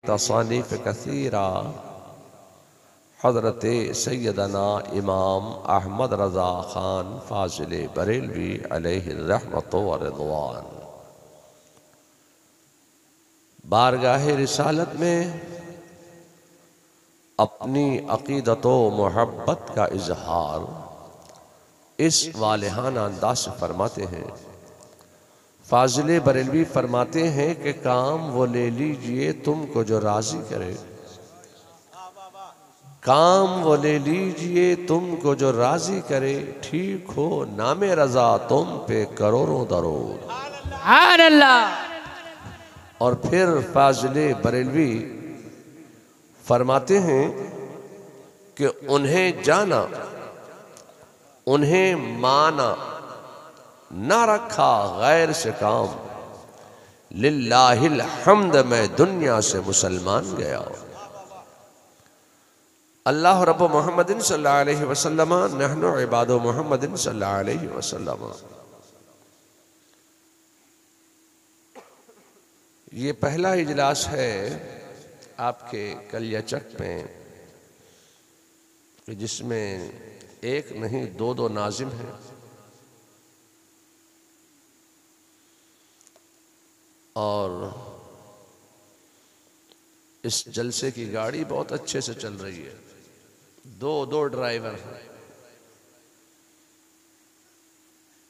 तसानीफ़ कसीरा हज़रत सैयदना इमाम अहमद रज़ा ख़ान फ़ाज़िल बरेलवी अलैहि रहमत व रिज़वान बारगाह रिसालत में अपनी अक़ीदत व मोहब्बत का इजहार इस वालिहाना अंदाज़ से फरमाते हैं। फ़ाज़िल बरेलवी फरमाते हैं कि काम वो ले लीजिए तुमको जो राज़ी करे, काम वो ले लीजिए तुमको जो राज़ी करे, ठीक हो नामे रज़ा तुम पे करोड़ों दरूद। और फिर फ़ाज़िल बरेलवी फरमाते हैं कि उन्हें जाना, उन्हें माना, ना रखा गैर से काम, लिल्लाहिल हम्द मैं दुनिया से मुसलमान गया। अल्लाह रब्बु मोहम्मदिन सल्लल्लाहु अलैहि वसल्लम नहनु इबादु मोहम्मदिन सल्लल्लाहु अलैहि वसल्लम। ये पहला इजलास है आपके कलियाचक में जिसमें एक नहीं दो दो नाजिम हैं और इस जलसे की गाड़ी बहुत अच्छे से चल रही है। दो ड्राइवर हैं।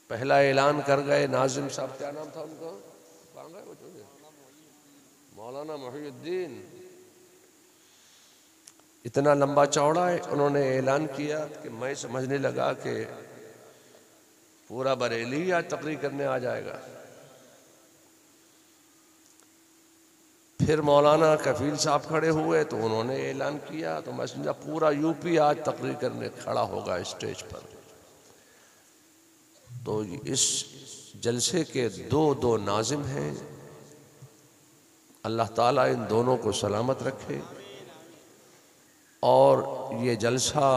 पहला ऐलान कर गए नाजिम साहब, क्या नाम था उनका, मौलाना मोहिउद्दीन। इतना लंबा चौड़ा है, उन्होंने ऐलान किया कि मैं समझने लगा कि पूरा बरेली आज तकरीर करने आ जाएगा। फिर मौलाना कफील साहब खड़े हुए तो उन्होंने ऐलान किया तो मैं समझा पूरा यूपी आज तकरीर करने खड़ा होगा स्टेज पर। तो इस जलसे के दो नाजिम हैं। अल्लाह ताला इन दोनों को सलामत रखे और ये जलसा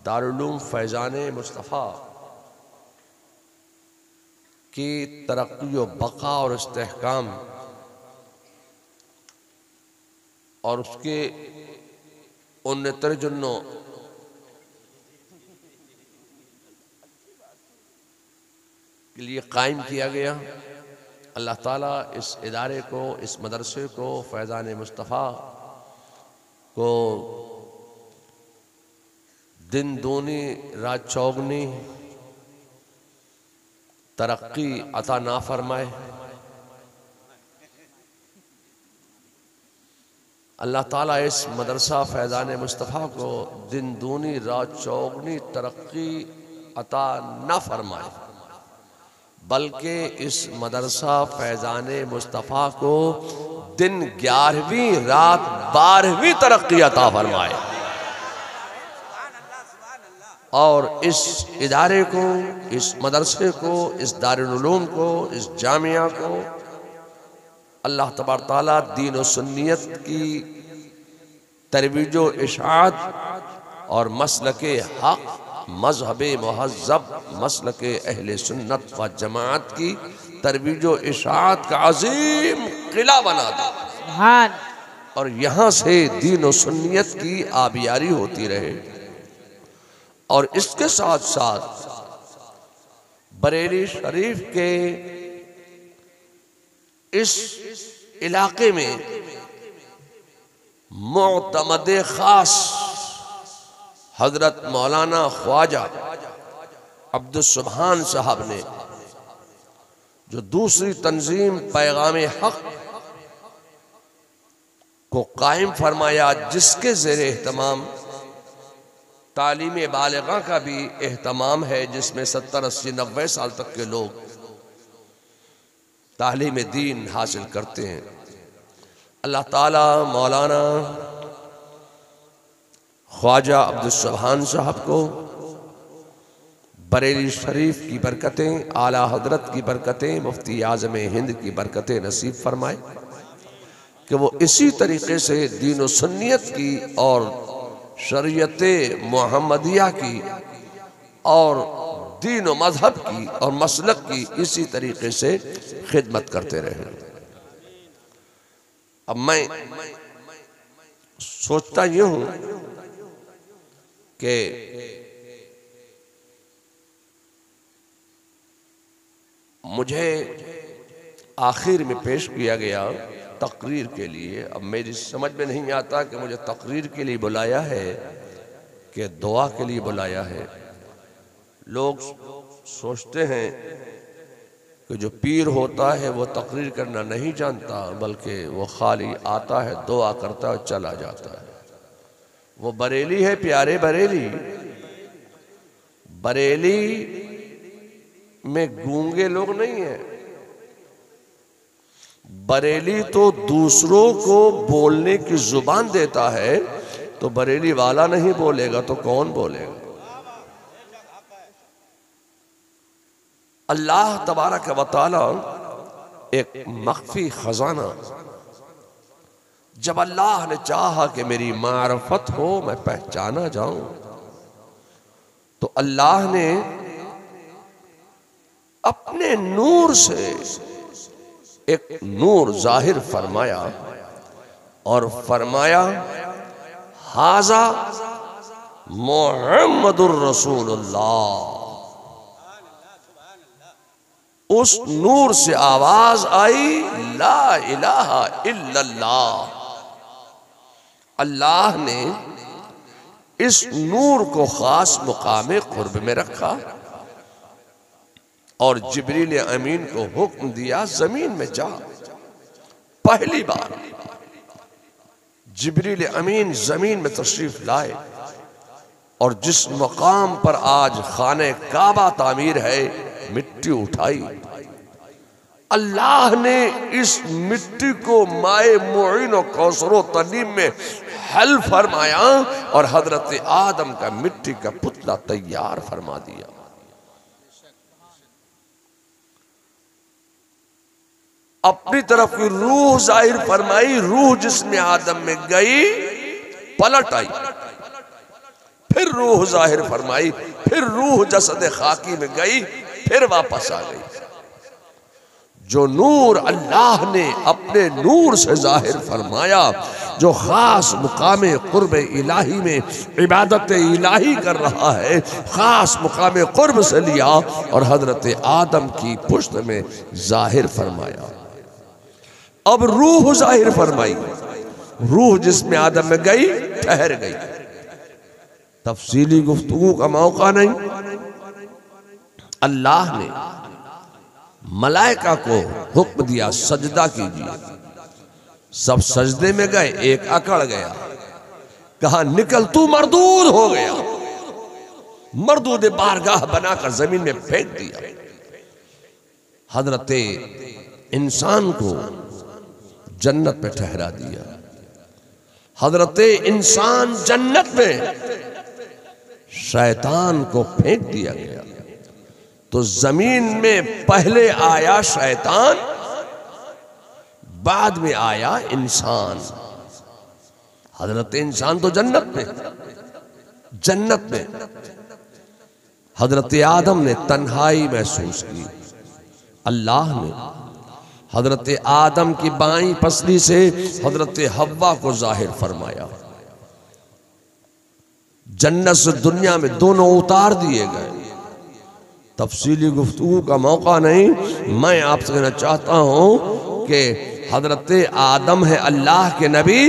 दारुल फैज़ान मुस्तफ़ा की तरक्की व बक़ा और इस्तेहकाम और उसके उन तर्जुन्नों के लिए कायम किया गया। अल्लाह ताला इस इदारे को, इस मदरसे को, फैज़ान मुस्तफ़ा को दिन दूनी रात चौगनी तरक्की अता ना फरमाए। अल्लाह ताला इस मदरसा फैज़ान मुस्तफ़ा को दिन दूनी रात चौगनी तरक्की अता न फरमाए, बल्कि इस मदरसा फैज़ान मुस्तफ़ा को दिन 11वीं रात 12वीं तरक्की अता फरमाए और इस इदारे को, इस मदरसे को, इस दारुल उलूम को, इस जामिया को अल्लाह तबारक ताला दीन और सुन्नियत की तरवीज व इशाअत और मसलके हक, मजहबे मुहज़्ज़ब, मसलके अहले सुन्नत व जमात की तरवीज व इशाअत का अजीम किला बना दे और यहाँ से दीन और सुन्नियत की आबियारी होती रहे। और इसके साथ साथ बरेली शरीफ के इस इलाके में मुअतमद खास हजरत मौलाना ख्वाजा अब्दुल सुभान साहब ने जो दूसरी तंजीम पैगाम हक को कायम फरमाया, जिसके ज़ेर एहतमाम तालीम बालिगा का भी एहतमाम है, जिसमें 70, 80, 90 साल तक के लोग तालीम दीन हासिल करते हैं। अल्लाह ताला मौलाना ख्वाजा अब्दुल सुभान साहब को बरेली शरीफ की बरकतें, आला हजरत की बरकतें, मुफ्ती आज़म हिंद की बरकतें नसीब फरमाए कि वो इसी तरीके से दीन व सुन्नियत की और शरीयत मोहम्मदिया की और दीन व मजहब की और मसलक की इसी तरीके से खिदमत करते रहे। अब मैं सोचता ये हूं कि मुझे आखिर में पेश किया गया तकरीर के लिए। अब मेरी समझ में नहीं आता कि मुझे तकरीर के लिए बुलाया है कि दुआ के लिए बुलाया है। लोग सोचते हैं कि जो पीर होता है वो तकरीर करना नहीं जानता, बल्कि वो खाली आता है, दुआ करता है, चला जाता है। वो बरेली है प्यारे, बरेली। बरेली में गूंगे लोग नहीं है। बरेली तो दूसरों को बोलने की जुबान देता है, तो बरेली वाला नहीं बोलेगा तो कौन बोलेगा? अल्लाह तबारक व तआला एक मख्फी खजाना, जब अल्लाह ने चाहा कि मेरी मारफत हो, मैं पहचाना जाऊं, तो अल्लाह ने अपने नूर से एक नूर जाहिर फरमाया और फरमाया हाजा मुहम्मदुर रसूलुल्लाह। उस नूर से आवाज आई ला इलाहा इल्लल्लाह। अल्लाह ने इस नूर को खास मुकामे कुर्ब में रखा और जिब्रील अमीन को हुक्म दिया जमीन में जा। पहली बार जिब्रील अमीन जमीन में तशरीफ लाए और जिस मकाम पर आज खाने काबा तामीर है, मिट्टी उठाई। अल्लाह ने इस मिट्टी को माए मुईन और कौसरो तनीम में हल फरमाया और हजरत आदम का मिट्टी का पुतला तैयार फरमा दिया। अपनी तरफ की रूह जाहिर फरमाई। रूह जिसमें आदम में गई, पलट आई। फिर रूह जाहिर फरमाई, फिर रूह जसद खाकी में गई, फिर वापस आ गई। जो नूर अल्लाह ने अपने नूर से जाहिर फरमाया, जो खास मुकामे कुर्ब इलाही में इबादत इलाही कर रहा है, खास मुकामे कुर्ब से लिया और हजरत आदम की पुश्त में जाहिर फरमाया। अब रूह जाहिर फरमाई। रूह जिसमें आदम में गई, ठहर गई। तफसीली गुफ्तगू का मौका नहीं। अल्लाह ने मलाइका को हुक्म दिया सजदा कीजिए। सब सजदे में गए, एक अकड़ गया, कहा निकल तू मरदूद हो गया। मरदूद बारगाह बनाकर जमीन में फेंक दिया। हजरत इंसान को जन्नत में ठहरा दिया। हजरत इंसान जन्नत में, शैतान को फेंक दिया गया। तो जमीन में पहले आया शैतान, बाद में आया इंसान। हजरत इंसान तो जन्नत में हजरत आदम ने तन्हाई महसूस की। अल्लाह ने हजरत आदम की बाईं पसली से हजरत हव्वा को जाहिर फरमाया। जन्नत से दुनिया में दोनों उतार दिए गए। तफसीली गुफ्तगू का मौका नहीं। मैं आपसे कहना चाहता हूं कि हजरत आदम है अल्लाह के नबी,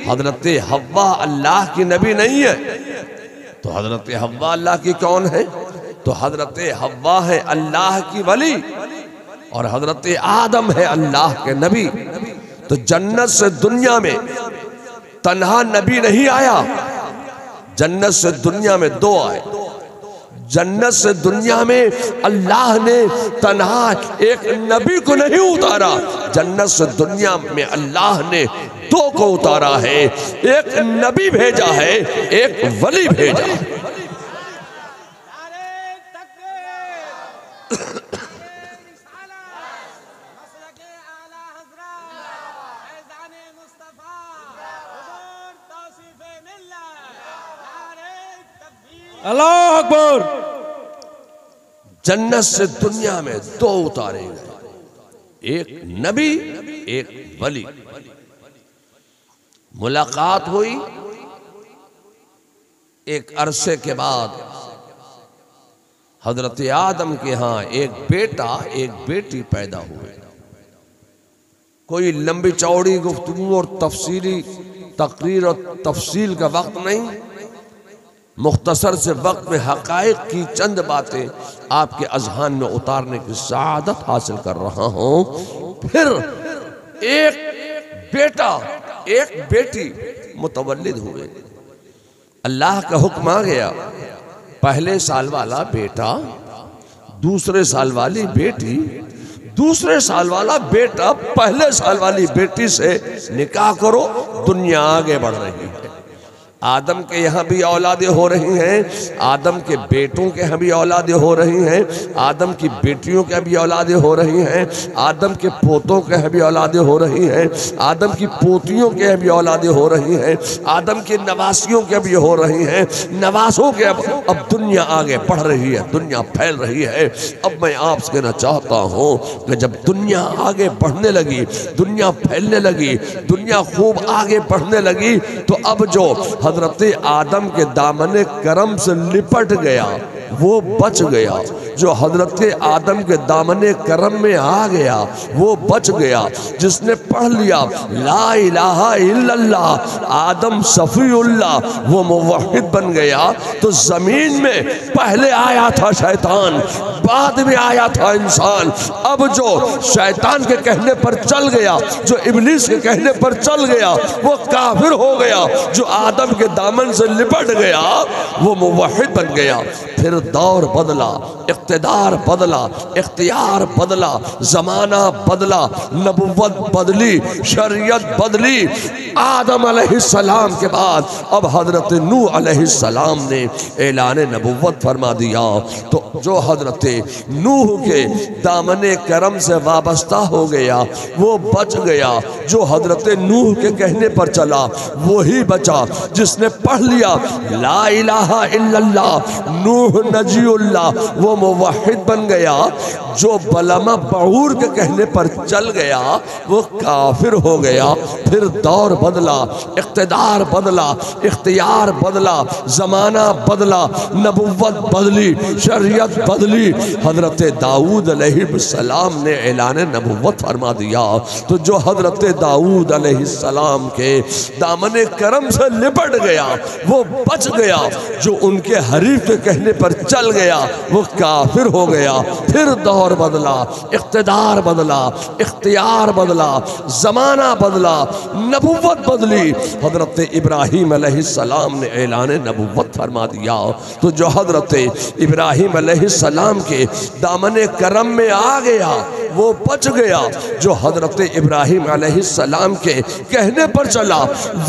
हजरत हव्वा अल्लाह की नबी नहीं है। तो हजरत हव्वा अल्लाह की कौन है? तो हजरत हव्वा है अल्लाह की वली और हजरत आदम है अल्लाह के नबी। तो जन्नत से दुनिया में तन्हा नबी नहीं आया, जन्नत से दुनिया में दो आए। जन्नत से दुनिया में अल्लाह ने तन्हा एक नबी को नहीं उतारा, जन्नत से दुनिया में अल्लाह ने दो को उतारा है। एक नबी भेजा है, एक वली भेजा है। अल्लाह अकबर। जन्नत से दुनिया में दो उतारे गए, एक नबी एक वली। मुलाकात हुई। एक अरसे के बाद हजरत आदम के यहाँ एक बेटा एक बेटी पैदा हुए। कोई लंबी चौड़ी गुफ्तगू और तफसीली तकरीर और तफसील का वक्त नहीं, मुख्तसर से वक्त में हकायक की चंद बातें आपके अजहान में उतारने की सआदत हासिल कर रहा हूं। फिर एक बेटा एक बेटी मुतवल्लिद हुए। अल्लाह का हुक्म आ गया, पहले साल वाला बेटा, दूसरे साल वाली बेटी, दूसरे साल वाला बेटा पहले साल वाली बेटी से निकाह करो। दुनिया आगे बढ़ रही है। आदम के यहाँ भी औलादें हो रही हैं, आदम के बेटों के यहाँ भी औलादें हो रही हैं, आदम की बेटियों के भी औलादें हो रही हैं, आदम के पोतों के यहाँ भी औलादें हो रही हैं, आदम की पोतियों के यहाँ भी औलादें हो रही हैं, आदम के नवासियों के भी हो रही हैं, नवासों के। अब दुनिया आगे बढ़ रही है, दुनिया फैल रही है। अब मैं आपसे कहना चाहता हूँ कि जब दुनिया आगे बढ़ने लगी, दुनिया फैलने लगी, दुनिया खूब आगे बढ़ने लगी, तो अब जो हजरत आदम के दामने करम से लिपट गया वो बच गया। जो हजरत आदम के दामने करम में आ गया वो बच गया। जिसने पढ़ लिया ला इलाहा इल्लल्लाह आदम सफीउल्लाह, वो मुवहिद बन गया। तो जमीन में पहले आया था शैतान, बाद में आया था इंसान। अब जो शैतान के कहने पर चल गया, जो इब्लीस के कहने पर चल गया, वो काफिर हो गया। जो आदम के दामन से लिपट गया वो मुवहिद बन गया। फिर दौर बदला, इख्तिदार बदला, इख्तियार बदला, जमाना बदला, नबुव्वत बदली, शरीयत बदली। आदम अलैहिस्सलाम के बाद अब हजरत नूह अलैहिस्सलाम ने ऐलान नबुव्वत फरमा दिया। तो जो हजरत नूह के दामने करम से वाबस्ता हो गया वो बच गया। जो हजरत नूह के कहने पर चला वही बचा। जिसने पढ़ लिया ला इलाहा इल्लल्लाह नूह नजीउल्लाह, वो मुवहिद बन गया। जो बलमा बऊर के कहने पर चल गया वो काफिर हो गया। फिर दौर बदला, इख्तिदार बदला, इख्तियार बदला, जमाना बदला, नबुव्वत बदली, शरीयत बदली। हजरत दाऊद अलैहिस्सलाम ने ऐलान नबुव्वत फरमा दिया। तो जो हजरत दाऊद अलैहिस्सलाम के दामने करम से लिपट गया वो बच गया। जो उनके हरीफ के कहने पर चल गया वो काफिर हो गया। फिर दौर बदला, इख्तिदार बदला, इख्तियार बदला, जमाना बदला, नबुव्वत बदली। हजरत इब्राहीम अलैहिस्सलाम ने ऐलान नबुव्वत फरमा दिया। तो जो हजरत इब्राहीम अलैहिस्सलाम के दामने करम में आ गया वो बच गया। जो हजरत इब्राहीम अलैहिस्सलाम के कहने पर चला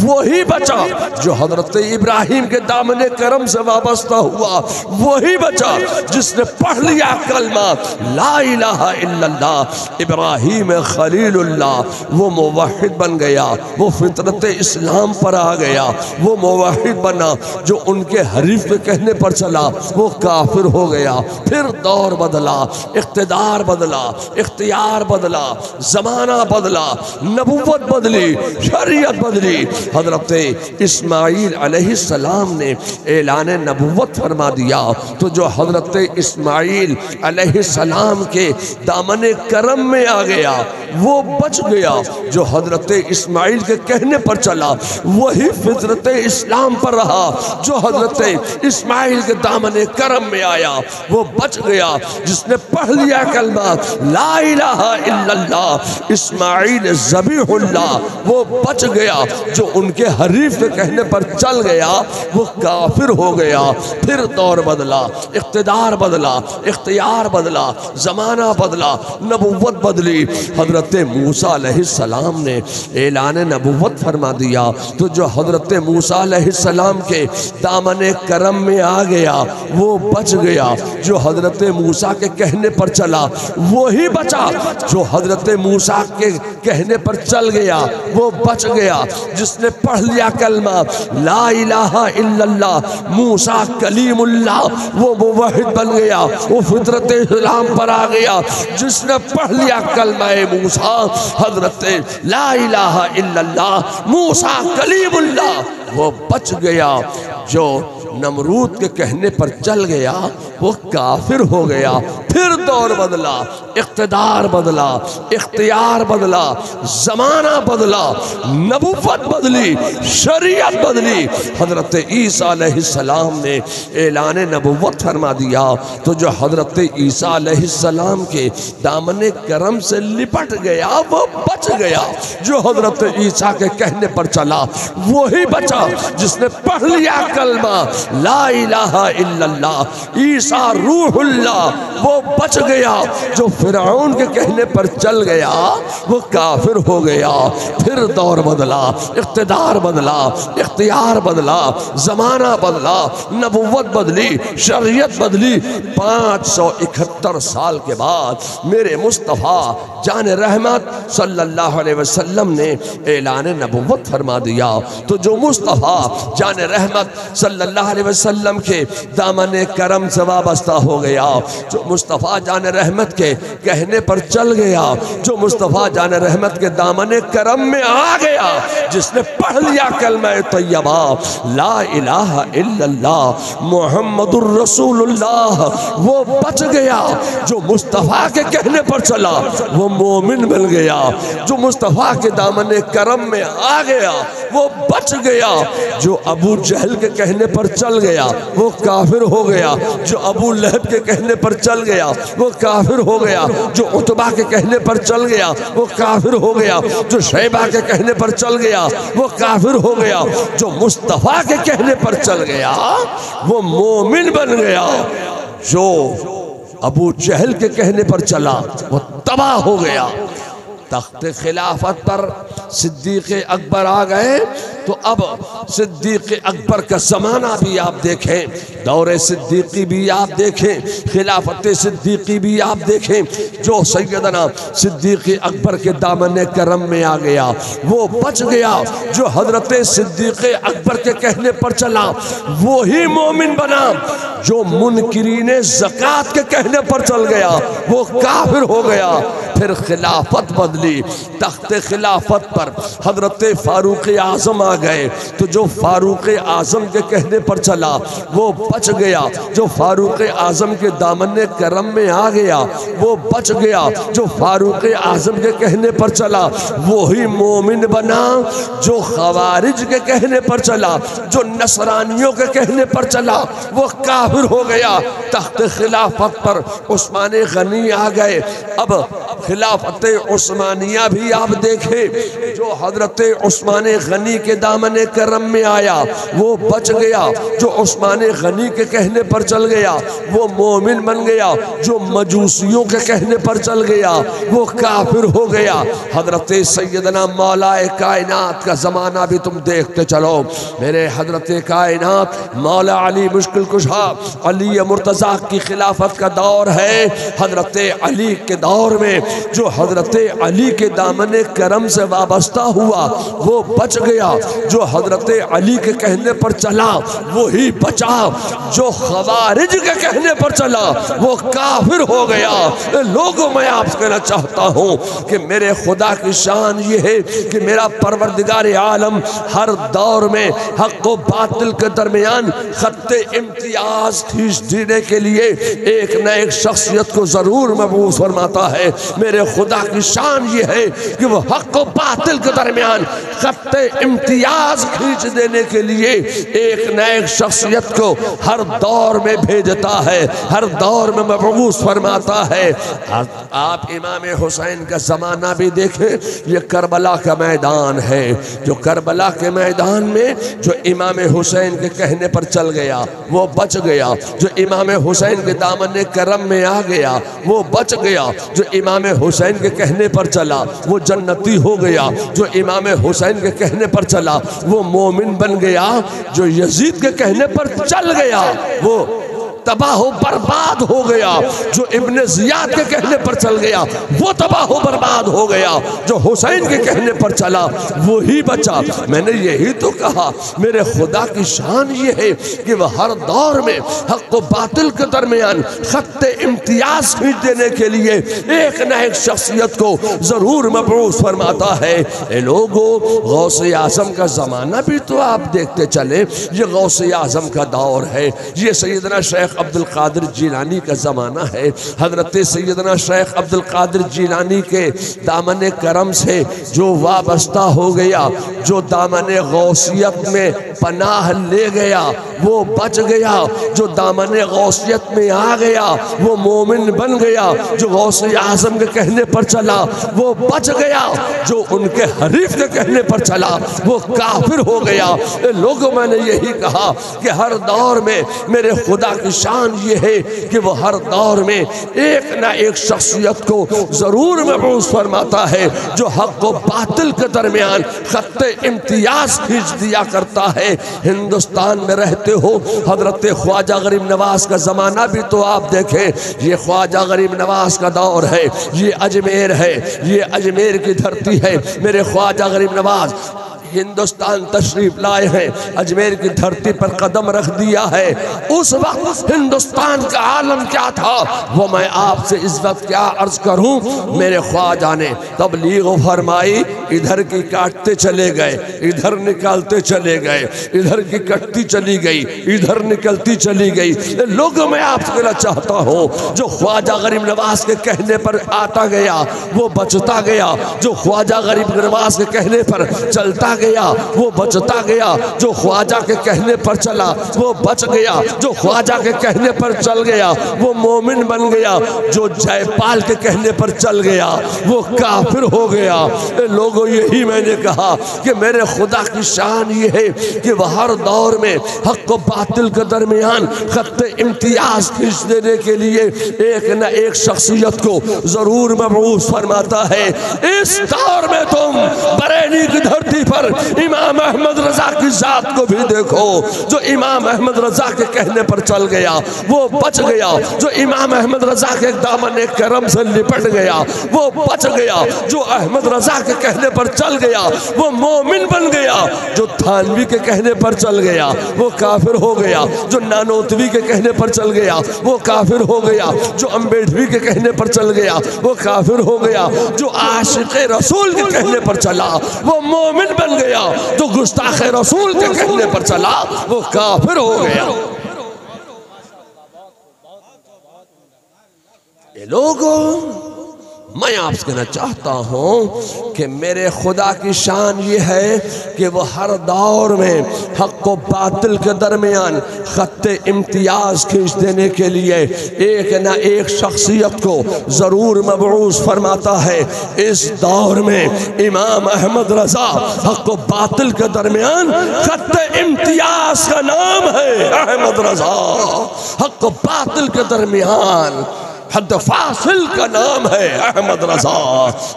वही बचा। जो हजरत इब्राहीम के दामने करम से वाबस्ता हुआ वही बचा। जिसने पढ़ लिया कलमा ला इलाहा इल्लल्लाह इब्राहीम खलीलुल्लाह, वो मुवहिद बन गया। वो फितरत इस्लाम पर आ गया, वो मुवहिद बना। जो उनके हरीफ के कहने पर चला वो काफिर हो गया। फिर दौर बदला, इख्तिदार बदला, इख्तियार बदला, जमाना बदला, नबुव्वत बदली, शरीयत बदली। हजरत इस्माईल अलैहिस्सलाम ने ऐलान नबुव्वत फरमा दिया। तो जो हजरत इस्माईल अलैहिस्सलाम के दामने करम में आ गया वो बच गया। जो हजरत इस्माईल के कहने पर चला वही फितरत इस्लाम पर रहा। जो हजरत इस्माईल के दामने करम में आया वो बच गया। जिसने पढ़ लिया कलमा ला इलाहा इल्लल्लाह इस्माईल ज़बीहुल्लाह, वो बच गया। जो उनके हरीफ के कहने पर चल गया वो काफिर हो गया। फिर दौर बदला, इख्तिदार बदला, इख्तियार बदला, जमाना बदला, नबुव्वत बदली। हजरत मूसा अलैहिस्सलाम ने ऐलान नबुव्वत फरमा दिया। तो जो हजरत मूसा अलैहिस्सलाम के दामने करम में आ गया वो बच गया। जो हजरत मूसा के कहने पर चला वही बचा। बचा जो हजरत मूसा के कहने पर चल गया वो बच गया। जिसने पढ़ लिया कलमा ला इलाहा इल्लल्लाह मूसा कलीमुल्लाह वो मुवहिद बन गया, वो फितरत इस्लाम पर आ गया। जिसने पढ़ लिया कलमा मूसा हजरत ला इलाहा इल्लल्लाह मूसा कलीमुल्लाह वो बच गया। जो नमरूद के कहने पर चल गया वो काफिर हो गया। फिर दौर बदला, इख्तिदार बदला, इख्तियार बदला, जमाना बदला, नबुव्वत बदली, शरीयत बदली। हजरत ईसा अलैहिस्सलाम ने ऐलान नबुव्वत फरमा दिया तो जो हजरत ईसा अलैहिस्सलाम के दामने करम से लिपट गया वो बच गया। जो हजरत ईसा के कहने पर चला वही बचा। जिसने पढ़ लिया कलमा ला इलाहा इल्लल्लाह ईसा रूहुल्लाह वो बच गया। जो फिरौन के कहने पर चल गया वो काफिर हो गया। फिर दौर बदला, इख्तिदार बदला, इख्तियार बदला, जमाना बदला, नबुव्वत बदली, शरीयत बदली। 571 साल के बाद मेरे मुस्तफ़ा जान रहमत सल्लल्लाहु अलैहि वसल्लम ने ऐलान नबुव्वत फरमा दिया। तो जो मुस्तफ़ा जान रहमत सल्लल्लाहु अलैहि वसल्लम के दामन करम से वाबस्ता हो गया, जो मुस्तफ़ा जान रहमत के कहने पर चल गया, जो मुस्तफ़ा जान रहमत के दामन करम में आ गया, जिसने पढ़ लिया कलमा तैयबा ला इलाहा इल्लल्लाह मुहम्मदुर रसूलुल्लाह वो बच गया। जो मुस्तफ़ा के कहने पर चला वो मोमिन बन गया। जो मुस्तफ़ा के दामन करम में आ गया वो बच गया। जो अबू जहल के कहने पर चल गया वो काफिर हो गया। जो अबू लहब के कहने पर चल गया वो काफिर हो गया। जो उतबा के कहने पर चल गया वो काफिर हो गया। जो शैबा के कहने पर चल गया वो काफिर हो गया। जो मुस्तफ़ा के कहने पर चल गया वो मोमिन बन गया। जो अबू जहल के कहने पर चला वो तबाह हो गया। तख्त खिलाफत पर सिद्दीक़ अकबर आ गए तो अब सिद्दीक़ अकबर का ज़माना भी आप देखें, दौरे सिद्दीक़ी भी आप देखें, खिलाफत सिद्दीक़ी भी आप देखें। जो सैयदना सिद्दीक़ अकबर के दामन करम में आ गया वो बच गया। जो हजरत सिद्दीक़ अकबर के कहने पर चला वो ही मोमिन बना। जो मुनकिरीन ज़कात के कहने पर चल गया वो काफिर हो गया। फिर खिलाफत बदली, तख्त खिलाफत पर हजरत फारूक आज़म आ गए तो जो फारूक आज़म के कहने पर चला वो बच गया। जो फारूक आज़म के दामन करम में आ गया वो बच गया। जो फारूक आज़म के कहने पर चला वो ही मोमिन बना। जो खवारिज के कहने पर चला, जो नसरानियों के कहने पर चला वो काफिर हो गया। तख्त खिलाफत पर उस्मान गनी आ गए। अब खिलाफत उस्मानिया भी आप देखें। जो हजरत उस्मान गनी के दामन करम में आया वो बच गया। जो उस्मान गनी के कहने पर चल गया वो मोमिन बन गया। जो मजूसियों के कहने पर चल गया वो काफिर हो गया। हजरत सैयदना मौलाए कायनात का ज़माना भी तुम देखते चलो। मेरे हजरत कायनात मौला अली मुश्किल कुशा अली मुर्तज़ा की खिलाफत का दौर है। हजरत अली के दौर में जो हजरत अली के दामन करम से वाबस्ता हुआ वो बच गया। जो हजरत अली के कहने पर चला वो ही बचा। जो खवारिज के कहने पर चला वो काफिर हो गया। लोगों मैं आपसे कहना चाहता हूँ कि मेरे खुदा की शान ये है कि मेरा परवरदिगार आलम हर दौर में हक व बातिल के दरमियान खत्ते इम्तियाज खींच देने के लिए एक न एक शख्सियत को जरूर मबूस फरमाता है। मेरे खुदा की शान ये है कि वो हक व बातिल के दरमियान खत्ते इम्तियाज खींच देने के लिए एक न एक शख्सियत को हर दौर में भेजता है, हर दौर में मबूस फरमाता है। आप इमाम हुसैन का ज़माना भी देखें। ये करबला का मैदान है। जो करबला के मैदान में जो इमाम हुसैन के कहने पर चल गया वो बच गया। जो इमाम हुसैन के दामन करम में आ गया वो बच गया। जो इमाम हुसैन के कहने पर चला वो जन्नती हो गया। जो इमाम हुसैन के कहने पर चला वो मोमिन बन गया। जो यजीद के कहने पर चल गया वो तबाह बर्बाद हो गया। जो इब्ने ज़ियाद के कहने पर चल गया वो तबाह बर्बाद हो गया, जो हुसैन के कहने पर चला वो ही बचा। मैंने यही तो कहा मेरे खुदा की शान ये है कि वह हर दौर में हक व बातिल के दरमियान खत्ते इम्तियाज खींच देने के लिए एक न एक शख्सियत को जरूर मबऊस फरमाता है। ए लोगों, गौसे आज़म का ज़माना भी तो आप देखते चले, ये गौसे आज़म का दौर है, ये सैयदना शेख अब्दुल कादिर जिलानी का ज़माना है। हज़रत सैयदना शेख अब्दुल कादिर जिलानी के दामन करम से जो वाबस्ता हो गया, जो दामन गौसियत में पनाह ले गया वो बच गया, जो दामन गौसियत में आ गया वो मोमिन बन गया, जो गौसे आज़म के कहने पर चला वो बच गया, जो उनके हरीफ के कहने पर चला वो काफिर हो गया। लोगों, मैंने यही कहा कि हर दौर में मेरे खुदा की शान ये है कि वो हर दौर में एक ना एक शख्सियत को जरूर मबऊस फरमाता है जो हक व बातिल के दरमियान खत्ते इम्तियाज खींच दिया करता है। हिंदुस्तान में रहते हो, हजरत ख्वाजा गरीब नवाज का ज़माना भी तो आप देखें। ये ख्वाजा गरीब नवाज का दौर है, ये अजमेर है, ये अजमेर की धरती है। मेरे ख्वाजा गरीब नवाज हिंदुस्तान तशरीफ लाए हैं, अजमेर की धरती पर कदम रख दिया है। उस वक्त हिंदुस्तान का आलम क्या था वो मैं आपसे इस वक्त क्या अर्ज करूं। मेरे ख्वाजा ने तबलीग फरमाई, इधर की काटते चले गए, इधर निकालते चले गए, इधर की कटती चली गई, इधर निकलती चली गई। लोगों, मैं आपसे कहना चाहता हूं जो ख्वाजा गरीब नवाज के कहने पर आता गया वो बचता गया, जो ख्वाजा गरीब नवाज के कहने पर चलता गया वो बचता गया, जो ख्वाजा के कहने पर चला वो बच गया, जो ख्वाजा के कहने पर चल गया वो मोमिन बन गया, जो जयपाल के कहने पर चल गया वो काफिर हो गया। लोगों, यही मैंने कहा कि मेरे खुदा की शान ये है कि वह हर दौर में हक व बातिल के दरमियान खत्ते इम्तियाज खींच देने के लिए एक न एक शख्सियत को जरूर मबऊस फरमाता है। इस दौर में तुम बरेली की धरती पर इमाम अहमद रजा की जात को भी देखो, जो इमाम अहमद रजा के कहने पर चल गया वो बच गया, जो इमाम अहमद रजा के दामन करम से लिपट गया वो बच गया, जो अहमद रजा के कहने पर चल गया वो मोमिन बन गया, जो थानवी के कहने पर चल गया वो काफिर हो गया, जो नानोतवी के कहने पर चल गया वो काफिर हो गया, जो अम्बेडवी के कहने पर चल गया वो काफिर हो गया, जो आशिक रसूल के कहने पर चला वो मोमिन बन गया, जो गुस्ताख रसूल के कहने पर चला वो काफिर हो गया। ये लोगों, मैं आपसे कहना चाहता हूँ कि मेरे खुदा की शान ये है कि वो हर दौर में हक व बातिल के दरमियान खत्ते इम्तियाज खींच देने के लिए एक न एक शख्सियत को ज़रूर मबऊस फरमाता है। इस दौर में इमाम अहमद रजा हक व बातिल के दरमियान खत्ते इम्तियाज का नाम है। अहमद रजा हक व बातिल के दरमियान हद फासिल का नाम है अहमद रजा।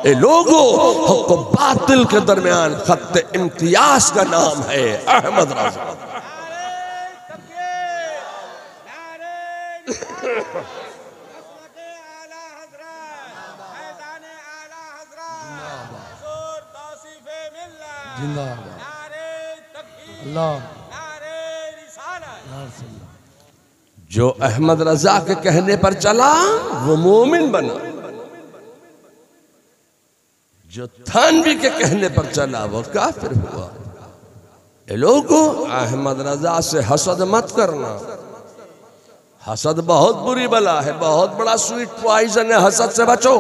ए लोगों, हक व बातिल के दरमियान खत्ते इम्तियाज का नाम है अहमद रजा। जो अहमद रजा के कहने पर चला वो मोमिन बना, जो थानवी के कहने पर चला वो काफिर हुआ। ए लोगों, अहमद रजा से हसद मत करना। हसद बहुत बुरी बला है, बहुत बड़ा स्वीट पॉइजन है, हसद से बचो।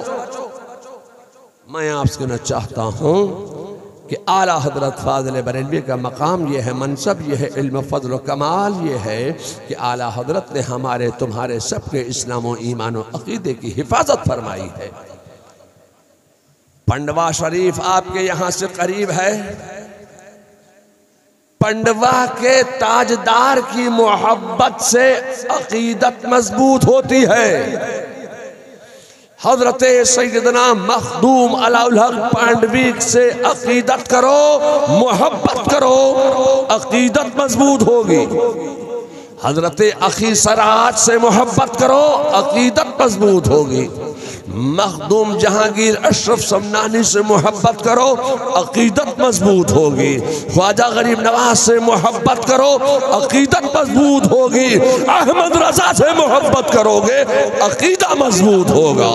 मैं आपसे कहना चाहता हूं कि आला हजरत फाज़िल बरेलवी का मकाम ये है, मनसब ये है, इल्म फज़ल व कमाल ये है कि आला हजरत ने हमारे तुम्हारे सबके इस्लाम व ईमान व अक़ीदे की हिफाजत फरमाई है। पंडवा शरीफ आपके यहाँ से करीब है। पंडवा के ताजदार की मोहब्बत से अक़ीदत मजबूत होती है। हजरत सैयदना मखदूम अलाउल हक पांडवी से अकीदत करो, मोहब्बत करो, अकीदत मजबूत होगी। हजरत अखी सराज से मोहब्बत करो, अकीदत मजबूत होगी। मखदूम जहांगीर अशरफ समनानी से मोहब्बत करो, अकीदत मजबूत होगी। ख्वाजा गरीब नवाज से मोहब्बत करो, अकीदत मजबूत होगी। अहमद रजा से मोहब्बत करोगे, अकीदा मजबूत होगा।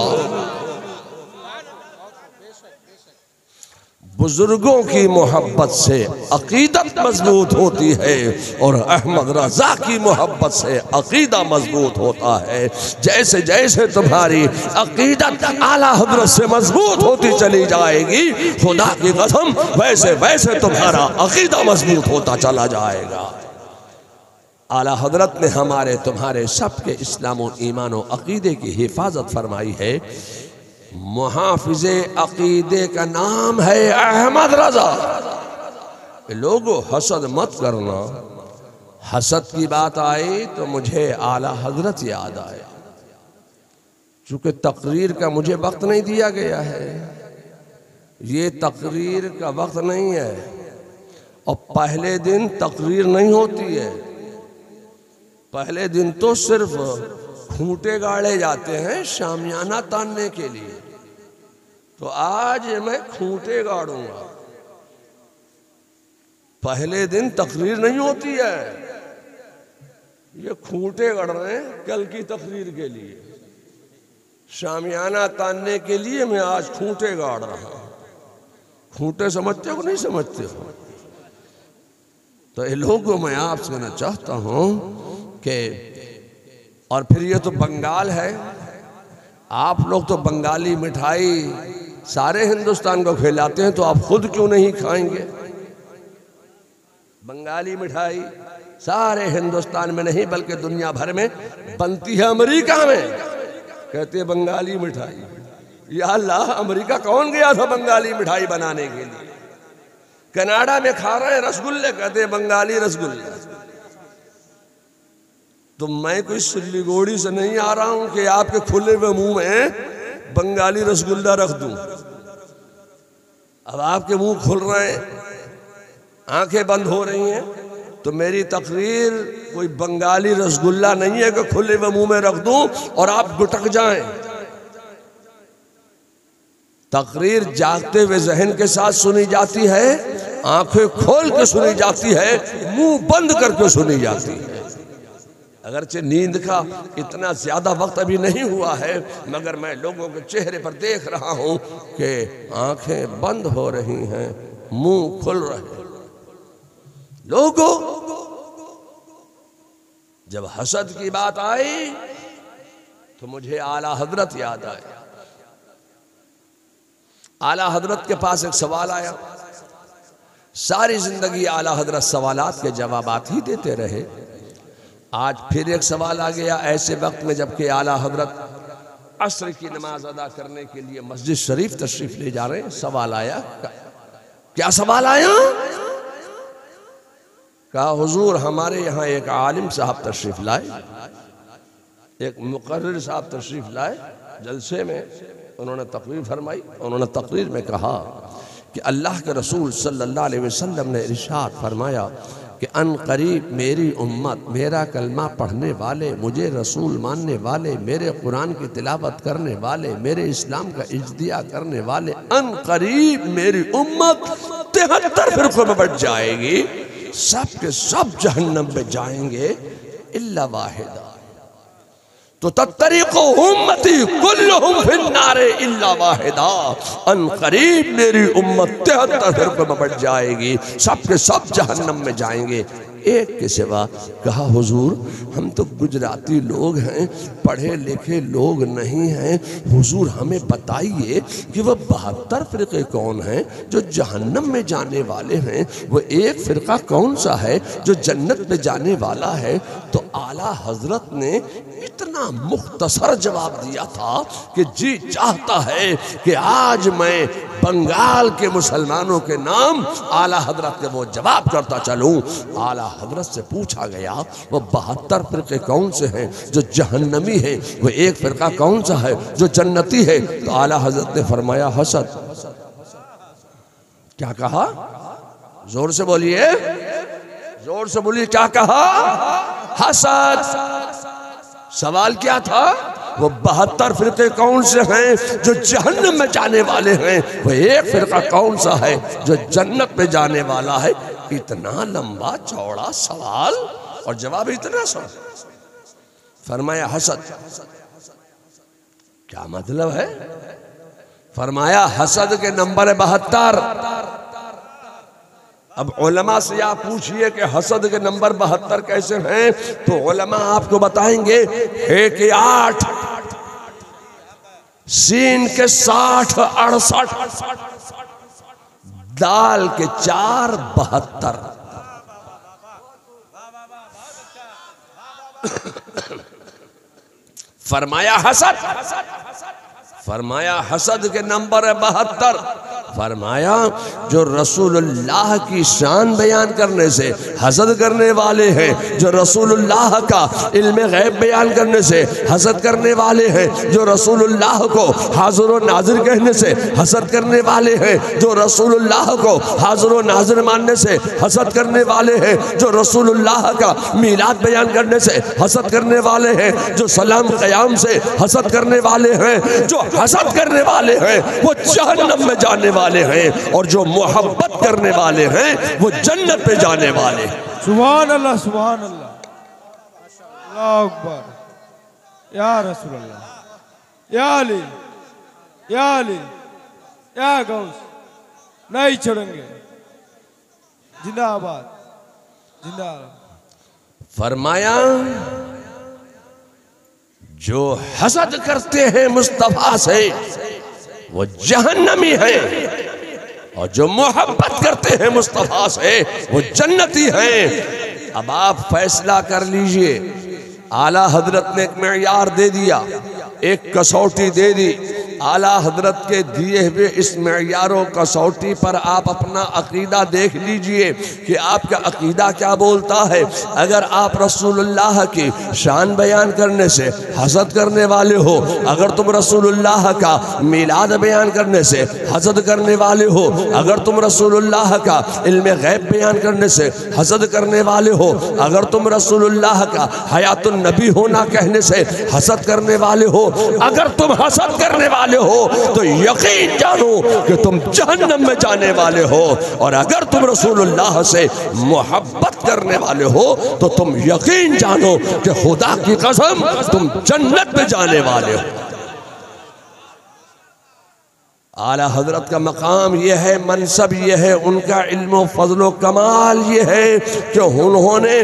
बुजुर्गों की मोहब्बत से अकीदत मजबूत होती है और अहमद रजा की मोहब्बत से अकीदा मजबूत होता है। जैसे जैसे तुम्हारी अकीदत आला हजरत से मजबूत होती चली जाएगी, खुदा की कसम वैसे वैसे तुम्हारा अकीदा मजबूत होता चला जाएगा। आला हजरत ने हमारे तुम्हारे सबके इस्लाम और ईमान और अकीदे की हिफाजत फरमाई है। मुहाफिज़े अकीदे का नाम है अहमद रजा। लोगों हसद मत करना, हसद की बात आई तो मुझे आला हजरत याद आया। चूंकि तकरीर का मुझे वक्त नहीं दिया गया है, ये तकरीर का वक्त नहीं है और पहले दिन तकरीर नहीं होती है। पहले दिन तो सिर्फ खूंटे गाड़े जाते हैं शामियाना तानने के लिए, तो आज मैं खूंटे गाड़ूंगा। पहले दिन तकरीर नहीं होती है, ये खूंटे गड़ रहे हैं कल की तकरीर के लिए। शामियाना तानने के लिए मैं आज खूंटे गाड़ रहा हूं। खूंटे समझते हो नहीं समझते हो? तो ये लोगों को मैं आपसे कहना चाहता हूं कि, और फिर ये तो बंगाल है, आप लोग तो बंगाली मिठाई सारे हिंदुस्तान को खिलाते हैं, तो आप खुद क्यों नहीं खाएंगे? बंगाली मिठाई सारे हिंदुस्तान में नहीं बल्कि दुनिया भर में बनती है। अमेरिका में कहते हैं बंगाली मिठाई। या अल्लाह, अमेरिका कौन गया था बंगाली मिठाई बनाने के लिए? कनाडा में खा रहे हैं रसगुल्ले, कहते हैं बंगाली रसगुल्ले। तो मैं कोई सिल्लीगुड़ी से नहीं आ रहा हूं कि आपके खुले हुए मुंह में बंगाली रसगुल्ला रख दूं। अब आपके मुंह खुल रहे हैं, आंखें बंद हो रही हैं, तो मेरी तकरीर कोई बंगाली रसगुल्ला नहीं है कि खुले हुए मुंह में रख दूं और आप गुटक जाएं। तकरीर जागते हुए जहन के साथ सुनी जाती है, आंखें खोल के सुनी जाती है, मुंह बंद करके सुनी जाती है। अगरचे नींद का इतना ज्यादा वक्त अभी नहीं हुआ है, मगर मैं लोगों के चेहरे पर देख रहा हूं कि आंखें बंद हो रही हैं, मुंह खुल रहे। लोगों, जब हसद की बात आई तो मुझे आला हजरत याद आए। आला हजरत के पास एक सवाल आया। सारी जिंदगी आला हजरत सवालात के जवाबात ही देते रहे। आज फिर एक सवाल आ गया ऐसे वक्त में जबकि आला हजरत असर की नमाज अदा करने के लिए मस्जिद शरीफ तशरीफ ले जा रहे हैं। सवाल आया, क्या सवाल आया? कहा हुजूर, हमारे यहाँ एक आलिम साहब तशरीफ लाए, एक मुकर्रिर साहब तशरीफ लाए जलसे में। उन्होंने तकरीर फरमाई। उन्होंने तकरीर में कहा कि अल्लाह के रसूल सल्लल्लाहु अलैहि वसल्लम ने इरशाद फरमाया कि अन करीब मेरी उम्मत, मेरा कलमा पढ़ने वाले, मुझे रसूल मानने वाले, मेरे कुरान की तिलावत करने वाले, मेरे इस्लाम का इज्तिया करने वाले, अन करीब मेरी उम्मत 73 फिरकों में बढ़ जाएगी, सब के सब जहन्नम में जाएंगे इल्ला वाहिदा। तो तत्तरीक़ो उम्मती कुल्लुहुम फिन्नारे इल्ला वाहिदा। अन करीब मेरी उम्मत 73 फिरकों में बढ़ जाएगी, सब के सब जहन्नम में जाएंगे एक के सिवा। कहा हुजूर, हम तो गुजराती लोग हैं, पढ़े लिखे लोग नहीं हैं, हुजूर हमें बताइए कि वह 72 फिरके कौन हैं जो जहन्नम में जाने वाले हैं? वो एक फिरका कौन सा है जो जन्नत में जाने वाला है? तो आला हजरत ने इतना मुख्तसर जवाब दिया था कि जी चाहता है कि आज मैं बंगाल के मुसलमानों के नाम आला हजरत के वो जवाब करता चलूं। आला हजरत से पूछा गया वो 72 फिरके कौन से हैं जो जहन्नमी है, वो एक फिरका कौन सा है जो जन्नती है? तो आला हजरत ने फरमाया हसद। क्या कहा? जोर से बोलिए, जोर से बोलिए, क्या कहा? हसद। सवाल क्या था? वो 72 फिरके कौन से हैं जो जहन्नम में जाने वाले हैं? वो एक फिरका कौन सा है जो जन्नत में जाने वाला है? इतना लंबा चौड़ा सवाल और जवाब इतना सा। फरमाया हसद। क्या मतलब है? फरमाया हसद के नंबर है 72। अब उलमा से आप पूछिए कि हसद के नंबर 72 कैसे हैं, तो उलमा आपको बताएंगे हे के 8, सीन के 60, 68, दाल के 4, 72। फरमाया हसद। फरमाया हसद के नंबर है 72। फरमाया जो रसूलुल्लाह की शान बयान करने से हसद करने वाले हैं, जो रसूलुल्लाह का इल्म गैब बयान करने से हसद करने वाले हैं, जो रसूलुल्लाह को हाज़िर व नाज़िर कहने से हसद करने वाले हैं, जो रसूलुल्लाह को हाज़िर व नाज़िर मानने से हसद करने वाले हैं, जो रसूलुल्लाह का मीलाद बयान करने से हसद करने वाले हैं, जो सलाम क़याम से हसद करने वाले हैं, जो हसद करने वाले हैं वो जहन्नम में जाने वाले हैं, और जो मोहब्बत करने वाले हैं वो जन्नत पे जाने वाले हैं। सुभान अल्लाह, सुभान अल्लाह, अल्लाहु अकबर। या रसूल अल्लाह, या अली, या अली, या गौस, नहीं छोड़ेंगे। जिंदाबाद, जिंदाबाद। फरमाया जो हसद करते हैं मुस्तफा से वो जहन्नमी है, और जो मोहब्बत करते हैं मुस्तफा से वो जन्नती हैं। अब आप फैसला कर लीजिए। आला हजरत ने एक मेयार दे दिया, एक कसौटी दे दी। आला हजरत के दिए हुए इस मेयारों कसौटी पर आप अपना अकीदा देख लीजिए कि आपका अकीदा क्या बोलता है। अगर आप रसूलुल्लाह की शान बयान करने से हसद करने वाले हो, अगर तुम रसूलुल्लाह का मीलाद बयान करने से हसद करने वाले हो, अगर तुम रसूलुल्लाह का इल्म गैब बयान करने से हसद करने वाले हो, अगर तुम रसूलुल्लाह का हयातुन नबी होना कहने से हसद करने वाले हो, अगर तुम हसद करने वाले हो तो यकीन जानो कि तुम जहन्नम में जाने वाले हो, और अगर तुम रसूलुल्लाह से मोहब्बत करने वाले हो तो तुम यकीन जानो कि खुदा की कसम तुम जन्नत में जाने वाले हो। आला हजरत का मकाम यह है, मनसब यह है, उनका इल्म फजलो कमाल यह है कि उन्होंने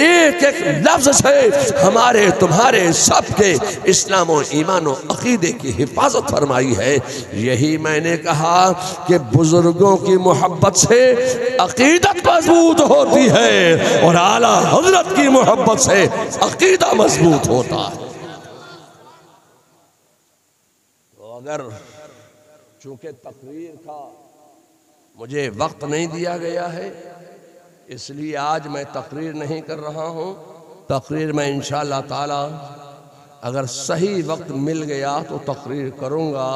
एक एक लफ्ज से हमारे तुम्हारे सबके इस्लाम और ईमान और अकीदे की हिफाजत फरमाई है। यही मैंने कहा कि बुजुर्गों की मोहब्बत से अकीदत मजबूत होती है, और आला हजरत की मोहब्बत से अकीदा मजबूत होता है। तो अगर चूंकि तकरीर का मुझे वक्त नहीं दिया गया है, इसलिए आज मैं तकरीर नहीं कर रहा हूँ। तकरीर में इंशाअल्लाह ताला अगर सही वक्त मिल गया तो तकरीर करूँगा,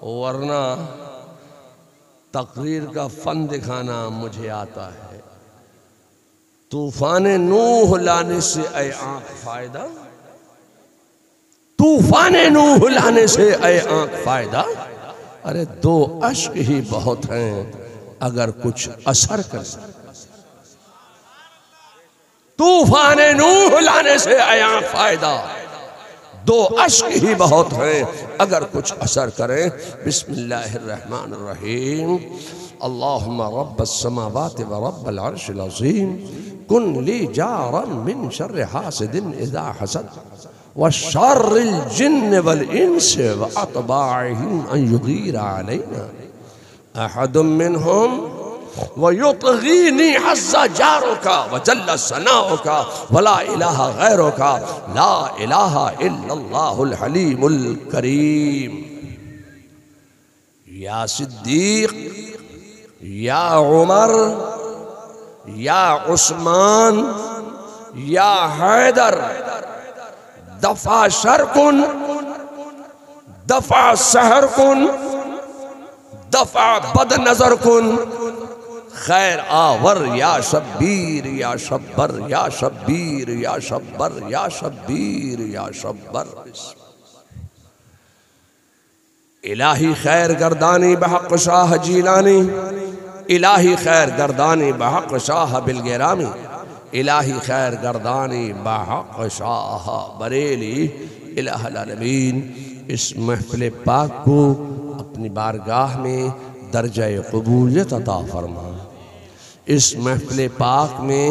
वरना तकरीर का फन दिखाना मुझे आता है। तूफान नूह लाने से ऐ आँख फायदा, तूफान नूह लाने से ऐ आँख फायदा। अरे दो अश्क ही बहुत हैं अगर कुछ असर कर। तूफान नूह लाने से आया फायदा, दो अश्क ही बहुत हैं अगर कुछ असर करें। बिस्मिल्लाहिर्रहमानिर्रहीम। अल्लाहुम्मा रब्बस समावाति व रब्बल अर्शिल अज़ीम कुन ली जारम मिन शर्रि हासिदिन इज़ा हसद व शर्रिल जिन्न वल इंस व अतबाइहिम अन युगीरा अलैना अहदुम मिनहुम व युतगीनी अज़्ज़ा जारुका व जल्ल सनाउका व ला इलाहा गैरुका ला इलाहा इल्लल्लाहुल हलीमुल करीम। या सिद्दीक, या उमर, या उस्मान, या हैदर, दफा शर कुन, दफा सहर कुन, दफा बद नजर कुन, खैर आवर या शब्बीर या शब्बर या शब्बीर या शब्बर या शब्बीर या शब्बर। इलाही खैर गर्दानी बहक शाह जीलानी, इलाही खैर गर्दानी बहक शाह बिलगरामी, इलाही खैर गर्दानी बहक शाह बरेली इलाहुल आलमीन। इस महफिल पाक को अपनी बारगाह में दर्जा कबूलियत अता फरमा। इस महफिल पाक में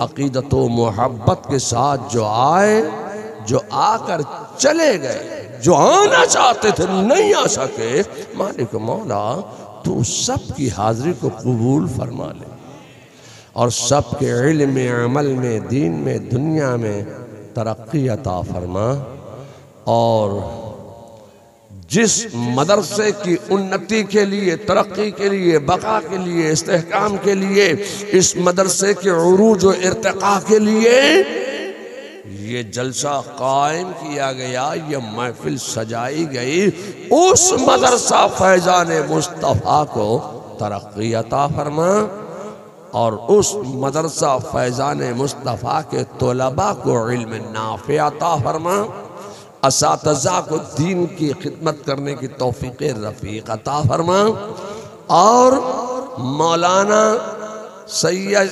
अकीदत व मोहब्बत के साथ जो आए, जो आकर चले गए, जो आना चाहते थे नहीं आ सके, मालिक मौला तू सबकी हाजिरी को कबूल फरमा ले और सबके इल्म अमल में, दीन में, दुनिया में तरक्की अता फरमा। और जिस मदरसे की उन्नति के लिए, तरक्की के लिए, बका के लिए, इस्तेहकाम के लिए, इस मदरसे के उरूज व इर्तिका के लिए ये जलसा कायम किया गया, ये महफिल सजाई गई, उस मदरसा फैजान मुस्तफ़ा को तरक्की अता फरमा और उस मदरसा फैजान मुस्तफ़ा के तलबा को इल्म नाफ़े अता फरमा, असातिज़ा को दीन की खिदमत करने की तौफ़ीक़ रफ़ीक़ अता फरमा और मौलाना सैयद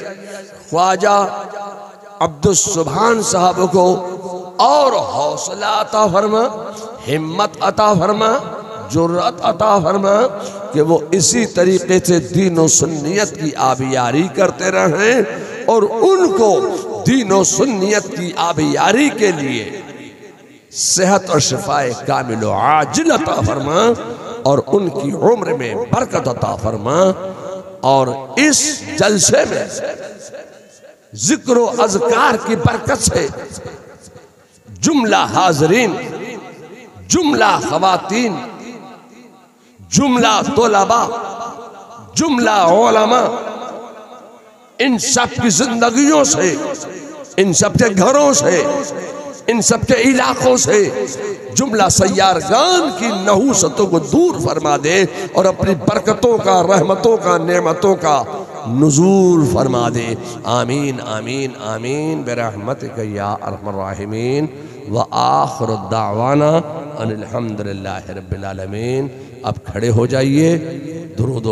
ख्वाजा अब्दुल सुभान साहब को और हौसला अता फरमा, हिम्मत अता फरमा, जुर्रत अता फरमा कि वो इसी तरीके से दीन और सुन्नियत की आबियारी करते रहें और उनको दीन और सुन्नियत की आबियारी के लिए सेहत और शिफाए कामिल व आजिल अता फरमा और उनकी उम्र में बरकत अता फरमा। और इस जलसे में जिक्र व अज़कार की बरकत से जुमला हाज़रीन, जुमला ख़वातीन, जुमला तलबा, जुमला उलमा, इन सब की जिंदगियों से, इन सब के घरों से, इन सब के इलाकों से जुमला सैयारगान की नहूसतों को दूर फरमा दे और अपनी बरकतों का, रहमतों का, नेमतों का नुज़ूल फरमा दे। आमीन आमीन आमीन बिरहमतिका या अरहमर राहिमीन। व आखिरु दावाना अनिल हम्दुलिल्लाहि रब्बिल आलमीन। अब खड़े हो जाइए, दुरूद